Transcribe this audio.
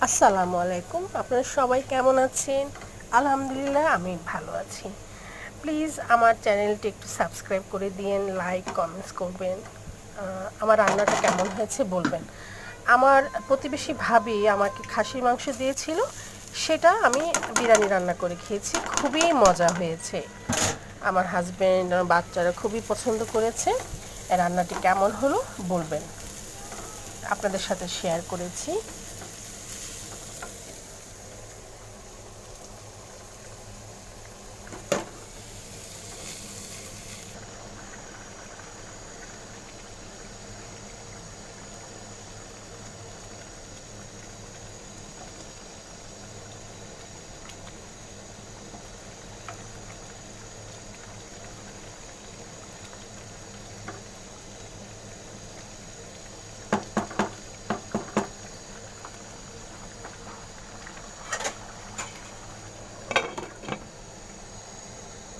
আসসালামু আলাইকুম। আপনারা সবাই কেমন আছেন? আলহামদুলিল্লাহ আমি ভালো আছি। প্লিজ আমার চ্যানেলটি একটু সাবস্ক্রাইব করে দিয়েন, লাইক, কমেন্টস করবেন। আমার রান্নাটা কেমন হয়েছে বলবেন। আমার প্রতিবেশী ভাবি আমাকে খাসির মাংস দিয়েছিল, সেটা আমি বিরিয়ানি রান্না করে খেয়েছি। খুবই মজা হয়েছে। আমার হাজব্যান্ড, আমার বাচ্চারা খুবই পছন্দ করেছে। রান্নাটি কেমন হলো বলবেন। আপনাদের সাথে শেয়ার করেছি।